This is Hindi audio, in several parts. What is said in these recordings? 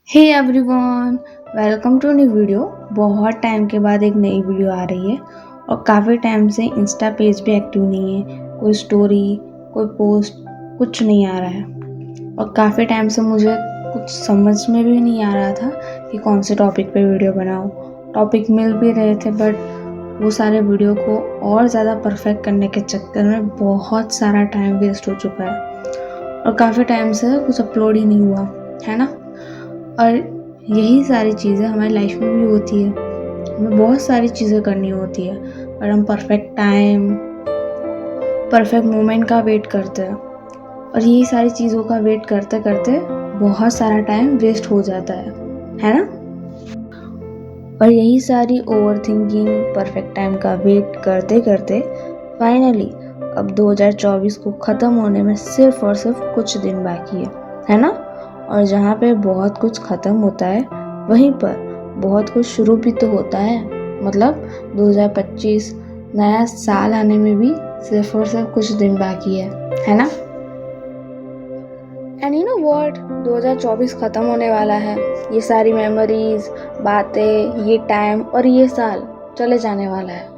Hey everyone, welcome to new video. बहुत टाइम के बाद एक नई वीडियो आ रही है और काफ़ी टाइम से इंस्टा पेज भी एक्टिव नहीं है। कोई स्टोरी, कोई पोस्ट, कुछ नहीं आ रहा है। और काफ़ी टाइम से मुझे कुछ समझ में भी नहीं आ रहा था कि कौन से टॉपिक पे वीडियो बनाऊँ। टॉपिक मिल भी रहे थे बट वो सारे वीडियो को और ज़्यादा परफेक्ट करने के चक्कर में बहुत सारा टाइम वेस्ट हो चुका है और काफ़ी टाइम से कुछ अपलोड ही नहीं हुआ है ना। और यही सारी चीज़ें हमारी लाइफ में भी होती है। हमें बहुत सारी चीज़ें करनी होती है पर हम परफेक्ट टाइम, परफेक्ट मोमेंट का वेट करते हैं और यही सारी चीज़ों का वेट करते करते बहुत सारा टाइम वेस्ट हो जाता है ना। और यही सारी ओवर थिंकिंग, परफेक्ट टाइम का वेट करते करते फाइनली अब 2024 को ख़त्म होने में सिर्फ और सिर्फ कुछ दिन बाकी है ना। और जहाँ पे बहुत कुछ ख़त्म होता है वहीं पर बहुत कुछ शुरू भी तो होता है। मतलब 2025 नया साल आने में भी सिर्फ और सिर्फ कुछ दिन बाकी है ना। एंड यू नो व्हाट, 2024 ख़त्म होने वाला है। ये सारी मेमोरीज, बातें, ये टाइम और ये साल चले जाने वाला है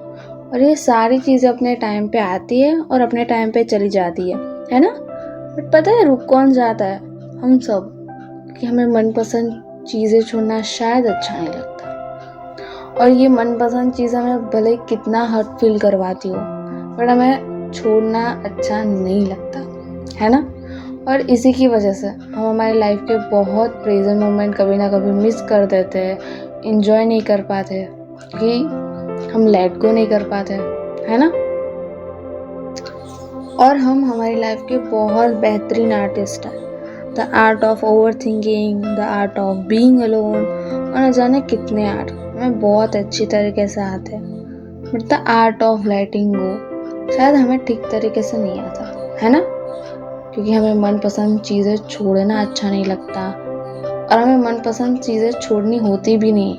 और ये सारी चीज़ें अपने टाइम पे आती है और अपने टाइम पे चली जाती है ना। बट पता है रुक कौन जाता है? हम सब। कि हमें मनपसंद चीज़ें छोड़ना शायद अच्छा नहीं लगता और ये मनपसंद चीज़ हमें भले कितना हर्ट फील करवाती हो बट हमें छोड़ना अच्छा नहीं लगता है ना। और इसी की वजह से हम हमारी लाइफ के बहुत प्रेजेंट मोमेंट कभी ना कभी मिस कर देते हैं, इंजॉय नहीं कर पाते क्योंकि हम लेट गो नहीं कर पाते है ना। और हम हमारी लाइफ के बहुत बेहतरीन आर्टिस्ट हैं। The art of over thinking, the art of being alone और न जाने कितने आर्ट हमें बहुत अच्छी तरीके से आते हैं but the art of letting go शायद हमें ठीक तरीके से नहीं आता है ना। क्योंकि हमें मनपसंद चीज़ें छोड़ना अच्छा नहीं लगता और हमें मनपसंद चीज़ें छोड़नी होती भी नहीं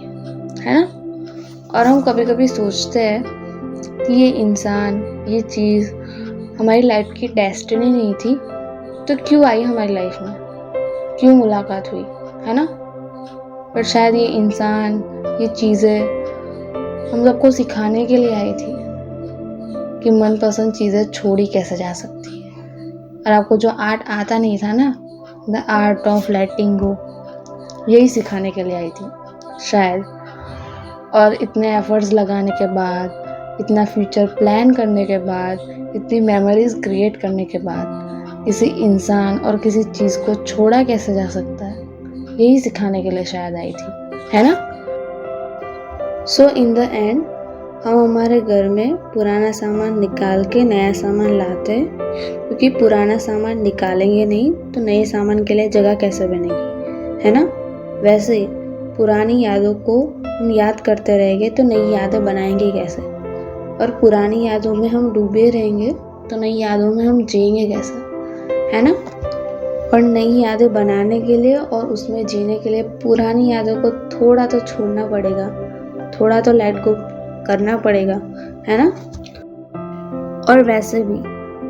है ना। और हम कभी कभी सोचते हैं कि ये इंसान, ये चीज़ हमारी लाइफ की डेस्टिनी नहीं थी तो क्यों आई हमारी लाइफ में, क्यों मुलाकात हुई है ना। पर शायद ये इंसान, ये चीज़ें हम सबको सिखाने के लिए आई थी कि मनपसंद चीज़ें छोड़ी कैसे जा सकती है। और आपको जो आर्ट आता नहीं था ना, द आर्ट ऑफ लेटिंग गो, यही सिखाने के लिए आई थी शायद। और इतने एफर्ट्स लगाने के बाद, इतना फ्यूचर प्लान करने के बाद, इतनी मेमोरीज क्रिएट करने के बाद किसी इंसान और किसी चीज़ को छोड़ा कैसे जा सकता है, यही सिखाने के लिए शायद आई थी है ना। सो इन द एंड हम हमारे घर में पुराना सामान निकाल के नया सामान लाते हैं क्योंकि पुराना सामान निकालेंगे नहीं तो नए सामान के लिए जगह कैसे बनेगी है ना। वैसे पुरानी यादों को हम याद करते रहेंगे तो नई यादें बनाएंगे कैसे, और पुरानी यादों में हम डूबे रहेंगे तो नई यादों में हम जिएंगे कैसे है ना। और नई यादें बनाने के लिए और उसमें जीने के लिए पुरानी यादों को थोड़ा तो छोड़ना पड़ेगा, थोड़ा तो लेट गो करना पड़ेगा है ना। और वैसे भी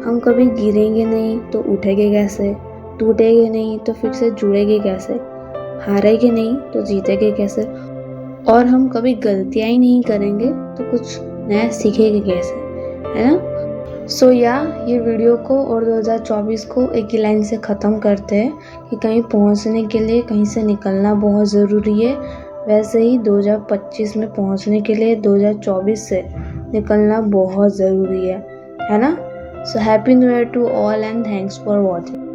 हम कभी गिरेंगे नहीं तो उठेंगे कैसे, टूटेंगे नहीं तो फिर से जुड़ेंगे कैसे, हारेंगे नहीं तो जीतेंगे कैसे, और हम कभी गलतियां ही नहीं करेंगे तो कुछ नया सीखेंगे कैसे है ना। सो ये वीडियो को और 2024 को एक ही लाइन से ख़त्म करते हैं कि कहीं पहुंचने के लिए कहीं से निकलना बहुत ज़रूरी है। वैसे ही 2025 में पहुंचने के लिए 2024 से निकलना बहुत ज़रूरी है ना। So happy new year to all and thanks for watching.